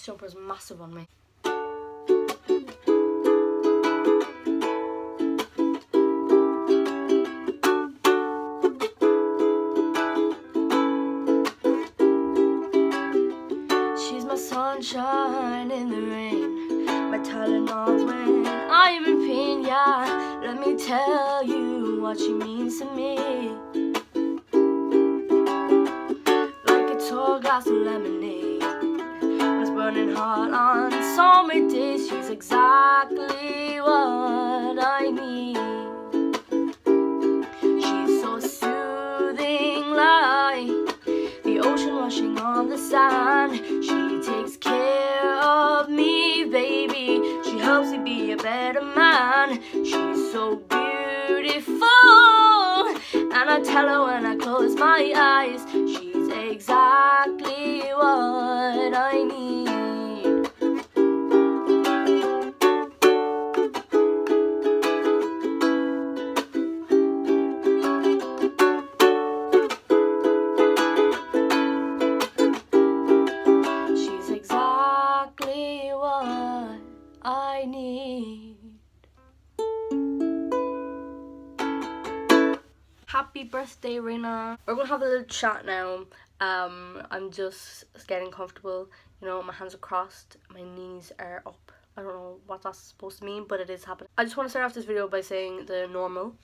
jumper is massive on me. She's my sunshine in the rain, my Tylenol when I'm in pain, yeah. Let me tell you what she means to me. Like a tall glass of lemonade, was burning hot on summer days. She's exactly what I need. She's so soothing, like the ocean washing on the sand. She takes care of me, baby. She helps me be a better man. She's so beautiful, and I tell her when I close my eyes, she's exactly what I need. She's exactly what I need. Happy birthday, Reyna. We're gonna have a little chat now. I'm just getting comfortable. You know, my hands are crossed, my knees are up. I don't know what that's supposed to mean, but it is happening. I just want to start off this video by saying the normal,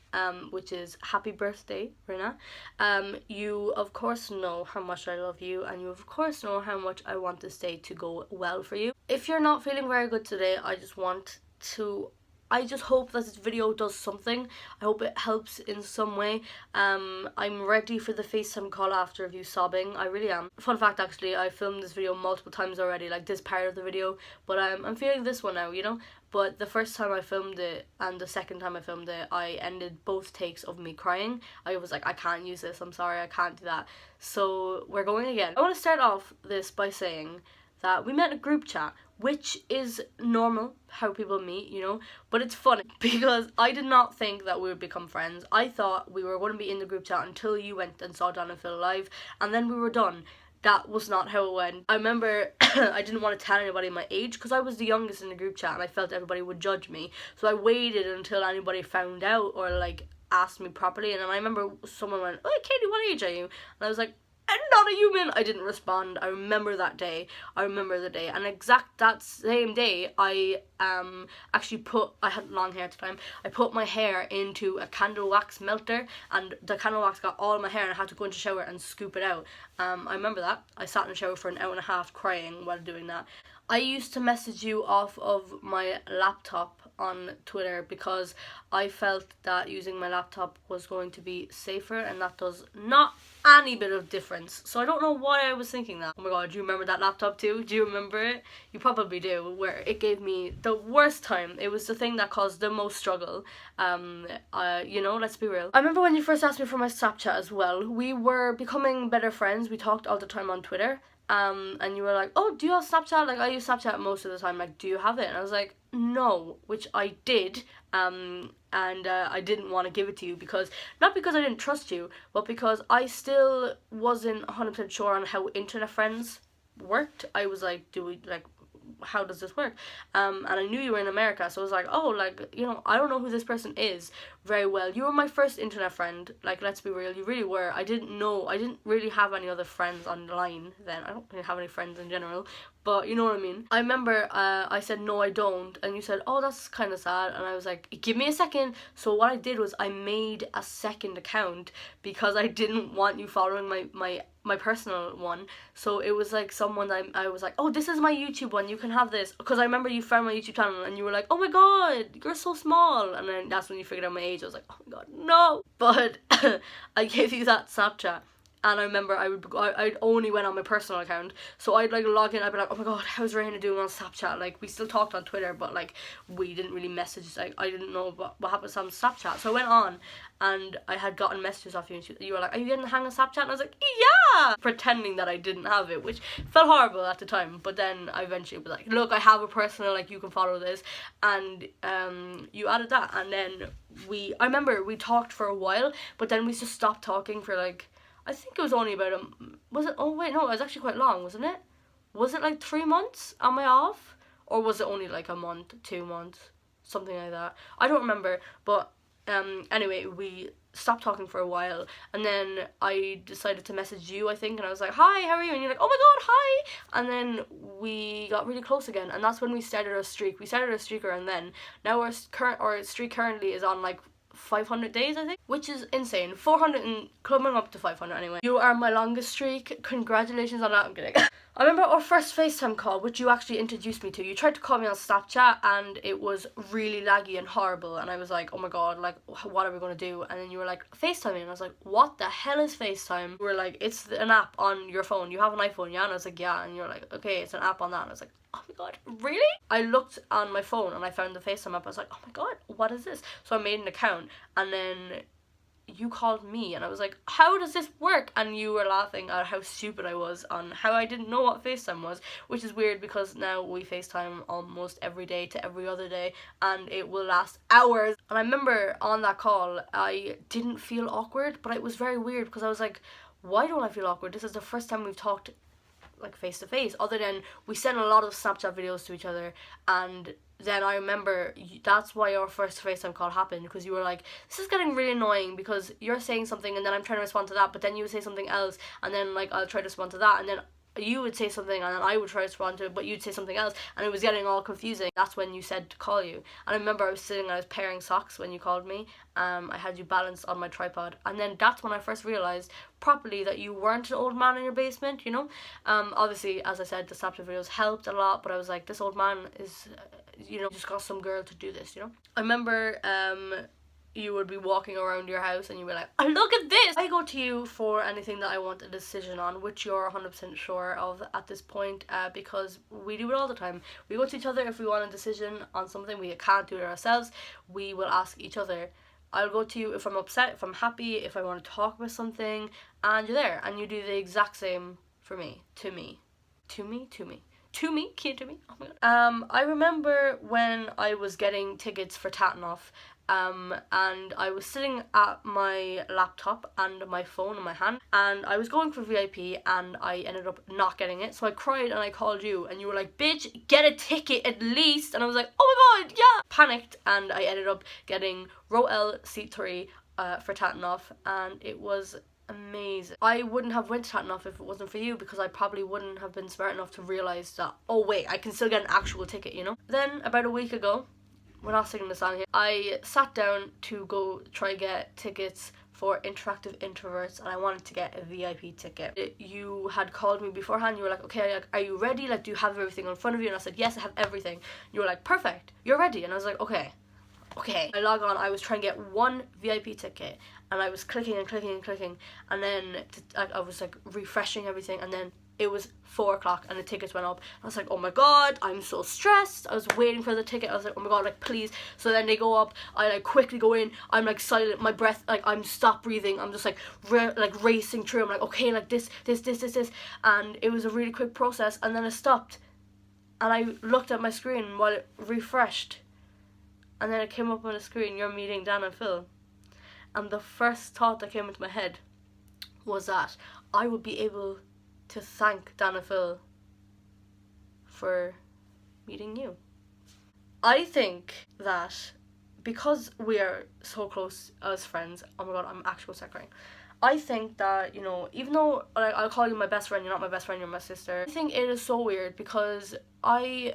which is happy birthday, Reyna. You of course know how much I love you, and you of course know how much I want this day to go well for you. If you're not feeling very good today, I just hope that this video does something. I hope it helps in some way. I'm ready for the FaceTime call after of you sobbing. I really am. Fun fact, actually, I filmed this video multiple times already, like this part of the video, but I'm feeling this one now, you know? But the first time I filmed it and the second time I filmed it, I ended both takes of me crying. I was like, I can't use this, I'm sorry, I can't do that. So we're going again. I want to start off this by saying that we met in a group chat, which is normal, how people meet, you know, but it's funny because I did not think that we would become friends. I thought we were going to be in the group chat until you went and saw Dan and Phil live, and then we were done. That was not how it went. I remember I didn't want to tell anybody my age because I was the youngest in the group chat and I felt everybody would judge me, so I waited until anybody found out or like asked me properly. And then I remember someone went, "Oh, Katie, what age are you?" And I was like, "I'm not a human." I didn't respond. I remember that day. I remember the day. And exact that same day, I actually I had long hair at the time. I put my hair into a candle wax melter, and the candle wax got all my hair, and I had to go into the shower and scoop it out. I remember that. I sat in the shower for an hour and a half crying while doing that. I used to message you off of my laptop on Twitter because I felt that using my laptop was going to be safer, and that does not any bit of difference. So I don't know why I was thinking that. Oh my god, do you remember that laptop too? Do you remember it? You probably do, where it gave me the worst time. It was the thing that caused the most struggle. You know, let's be real. I remember when you first asked me for my Snapchat as well. We were becoming better friends. We talked all the time on Twitter. And you were like, "Oh, do you have Snapchat?" Like, I use Snapchat most of the time. Like, do you have it? And I was like, no, which I did. And I didn't want to give it to you because, not because I didn't trust you, but because I still wasn't 100% sure on how internet friends worked. I was like, how does this work? And I knew you were in America, so I was like, oh, like, you know, I don't know who this person is very well. You were my first internet friend, like, let's be real, you really were. I didn't really have any other friends online then. I don't really have any friends in general, but you know what I mean. I remember I said, no, I don't, and you said, oh, that's kind of sad, and I was like, give me a second. So what I did was I made a second account because I didn't want you following my personal one. So it was like someone I was like, oh, this is my YouTube one, you can have this, because I remember you found my YouTube channel and you were like, oh my god, you're so small, and then that's when you figured out my age. I was like, oh my god, no. But I gave you that Snapchat, and I remember I'd only went on my personal account, so I'd like log in, I'd be like, oh my god, how's Reyna doing on Snapchat? Like, we still talked on Twitter, but like we didn't really message. Like, I didn't know what happens on Snapchat. So I went on and I had gotten messages off you, and you were like, are you getting the hang of Snapchat? And I was like, yeah, pretending that I didn't have it, which felt horrible at the time. But then I eventually was like, look, I have a personal, like, you can follow this, and you added that. And then I remember we talked for a while, but then we just stopped talking for like, I think it was only about was it? Oh wait, no, it was actually quite long, wasn't it? was it like 3 months am I off? Or was it only like a month, 2 months? Something like that. I don't remember, but anyway, we stopped talking for a while, and then I decided to message you, I think, and I was like, hi, how are you? And you're like, oh my god, hi! And then we got really close again, and that's when we started our streak. We started our streaker, and then now our streak currently is on like 500 days, I think, which is insane. 400 and coming up to 500 anyway. You are my longest streak. Congratulations on that. I'm kidding. I remember our first FaceTime call, which you actually introduced me to. You tried to call me on Snapchat and it was really laggy and horrible, and I was like, oh my god, like, what are we going to do? And then you were like, FaceTime me, and I was like, what the hell is FaceTime? You were like, it's an app on your phone. You have an iPhone, yeah? And I was like, yeah. And you were like, okay, it's an app on that. And I was like, oh my god, really? I looked on my phone and I found the FaceTime app. I was like, oh my god, what is this? So I made an account, and then you called me, and I was like, how does this work? And you were laughing at how stupid I was on how I didn't know what FaceTime was, which is weird because now we FaceTime almost every day to every other day, and it will last hours. And I remember on that call, I didn't feel awkward, but it was very weird because I was like, why don't I feel awkward? This is the first time we've talked like face to face, other than we sent a lot of Snapchat videos to each other. And then I remember that's why our first FaceTime call happened, because you were like, this is getting really annoying because you're saying something and then I'm trying to respond to that, but then you would say something else, and then like I'll try to respond to that, and then you would say something and then I would try to respond to it, but you'd say something else, and it was getting all confusing. That's when you said to call you. And I remember I was sitting and I was pairing socks when you called me. I had you balanced on my tripod, and then that's when I first realised properly that you weren't an old man in your basement, you know. Obviously, as I said, the Snapchat videos helped a lot, but I was like, this old man is, you know, just got some girl to do this, you know. I remember you would be walking around your house and you'd be like, oh, look at this! I go to you for anything that I want a decision on, which you're 100% sure of at this point, because we do it all the time. We go to each other if we want a decision on something. We can't do it ourselves. We will ask each other. I'll go to you if I'm upset, if I'm happy, if I want to talk about something, and you're there, and you do the exact same for me, to me. Key to me. Oh my god. I remember when I was getting tickets for Tatanoff, and I was sitting at my laptop and my phone in my hand, and I was going for VIP, and I ended up not getting it, so I cried and I called you, and you were like, bitch, get a ticket at least. And I was like, oh my god, yeah. Panicked, and I ended up getting row L seat 3 for Tatanoff, and it was amazing. I wouldn't have went to Tatanoff if it wasn't for you, because I probably wouldn't have been smart enough to realise that, oh wait, I can still get an actual ticket, you know. Then about a week ago, we're not singing the song here, I sat down to go try get tickets for Interactive Introverts, and I wanted to get a VIP ticket. You had called me beforehand. You were like, okay, like, are you ready? Like, do you have everything in front of you? And I said, yes, I have everything. You were like, perfect, you're ready. And I was like, okay. I log on, I was trying to get one VIP ticket, and I was clicking and clicking and clicking, and then I was like refreshing everything, and then it was 4 o'clock and the tickets went up. I was like, oh my god, I'm so stressed. I was waiting for the ticket. I was like, oh my god, like, please. So then they go up, I like quickly go in, I'm like silent, my breath, like, I'm stop breathing, I'm just like racing through. I'm like, okay, like this, and it was a really quick process. And then it stopped, and I looked at my screen while it refreshed, and then it came up on the screen, you're meeting Dan and Phil. And the first thought that came into my head was that I would be able to thank Dan and Phil for meeting you. I think that because we are so close as friends, oh my god, I'm actually crying. I think that, you know, even though like, I'll call you my best friend, you're not my best friend, you're my sister, I think it is so weird because I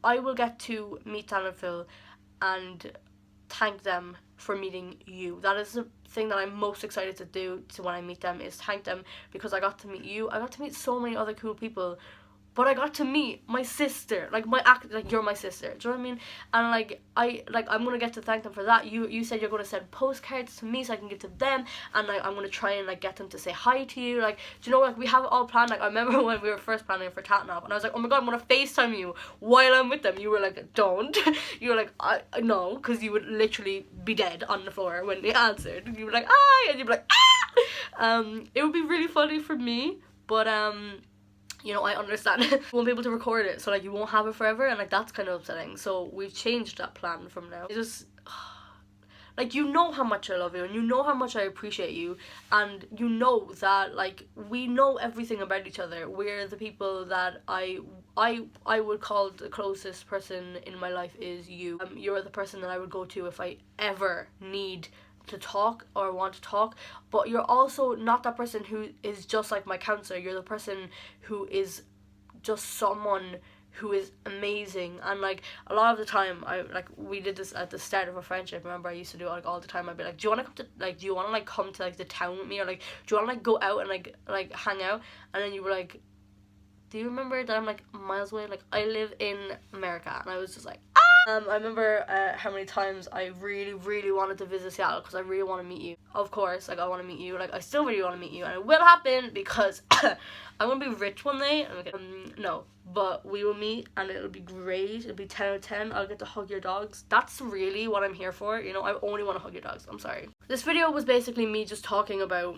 will get to meet Dan and Phil and thank them for meeting you. That is the thing that I'm most excited to do when I meet them, is thank them, because I got to meet you. I got to meet so many other cool people, but I got to meet my sister, like you're my sister, do you know what I mean? And I'm gonna get to thank them for that. You said you're gonna send postcards to me so I can give to them, and like I'm gonna try and like get them to say hi to you. Like, do you know, like we have it all planned. Like I remember when we were first planning for Tatanoff, and I was like, oh my god, I'm gonna FaceTime you while I'm with them. You were like, don't. You were like, I no, because you would literally be dead on the floor when they answered. You were like, hi, and you'd be like, ah. It would be really funny for me, but you know, I understand. You won't be able to record it, so like you won't have it forever, and like that's kind of upsetting. So we've changed that plan from now. It just like, you know how much I love you, and you know how much I appreciate you, and you know that, like, we know everything about each other. We're the people that I would call the closest person in my life is you. You're the person that I would go to if I ever need to talk or want to talk, but you're also not that person who is just like my counselor. You're the person who is just someone who is amazing. And like, a lot of the time, we did this at the start of a friendship. Remember, I used to do it like all the time. I'd be like, do you want to come to like the town with me, or like, do you want to like go out and like hang out? And then you were like, do you remember that I'm like miles away? Like, I live in America. And I was just like, ah! I remember how many times I really, really wanted to visit Seattle because I really want to meet you. Of course, like, I want to meet you. Like, I still really want to meet you, and it will happen because I'm gonna be rich one day. No, but we will meet, and it'll be great. It'll be 10 out of 10. I'll get to hug your dogs. That's really what I'm here for. You know, I only want to hug your dogs. I'm sorry. This video was basically me just talking about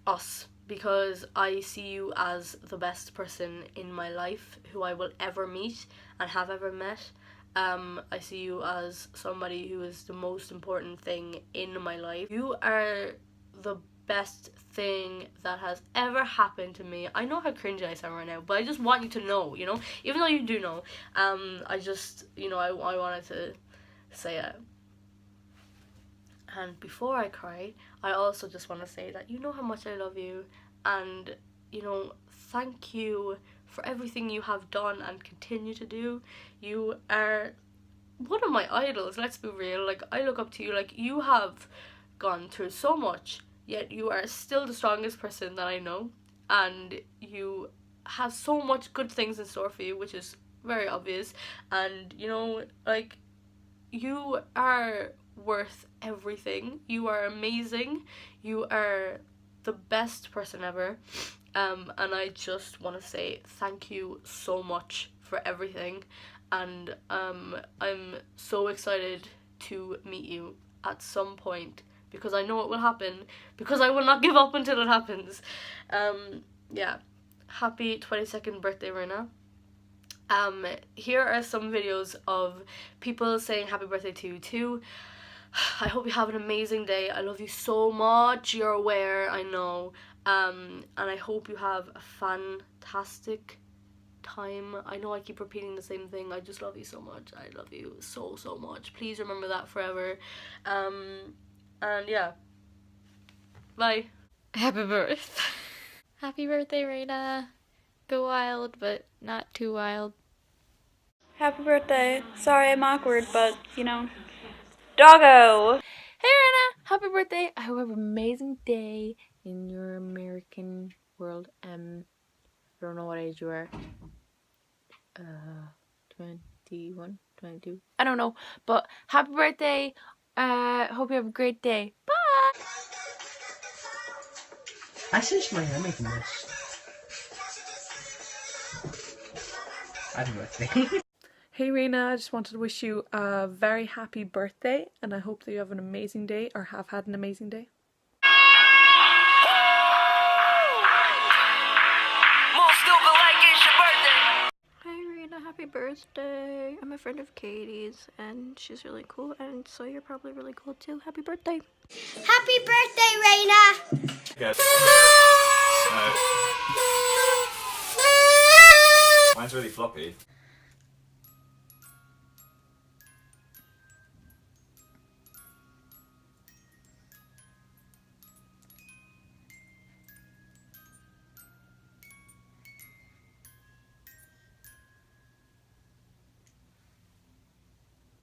us, because I see you as the best person in my life who I will ever meet and have ever met. I see you as somebody who is the most important thing in my life. You are the best thing that has ever happened to me. I know how cringy I sound right now, but I just want you to know, you know, even though you do know. I just, you know, I wanted to say it. And before I cry, I also just want to say that you know how much I love you, and, you know, thank you for everything you have done and continue to do. You are one of my idols, let's be real. Like, I look up to you. Like, you have gone through so much, yet you are still the strongest person that I know, and you have so much good things in store for you, which is very obvious. And, you know, like, you are worth everything. You are amazing. You are the best person ever. And I just want to say thank you so much for everything. And I'm so excited to meet you at some point, because I know it will happen, because I will not give up until it happens. Yeah, happy 22nd birthday, Reyna. Here are some videos of people saying happy birthday to you too. I hope you have an amazing day. I love you so much. You're aware, I know. And I hope you have a fantastic time. I know I keep repeating the same thing. I just love you so much. I love you so, so much. Please remember that forever. And yeah. Bye. Happy birthday. Happy birthday, Reyna. Go wild, but not too wild. Happy birthday. Sorry I'm awkward, but, you know, doggo! Hey, Reyna. Happy birthday. I hope you have an amazing day in your American world. I don't know what age you are. 21, 22. I don't know, but happy birthday. Hope you have a great day. Bye. I changed my hair making this. Happy birthday. Hey Reyna, I just wanted to wish you a very happy birthday, and I hope that you have an amazing day, or have had an amazing day. Hi Reyna, happy birthday. I'm a friend of Katie's and she's really cool, and so you're probably really cool too. Happy birthday. Happy birthday, Reyna! Good. Mine's really floppy.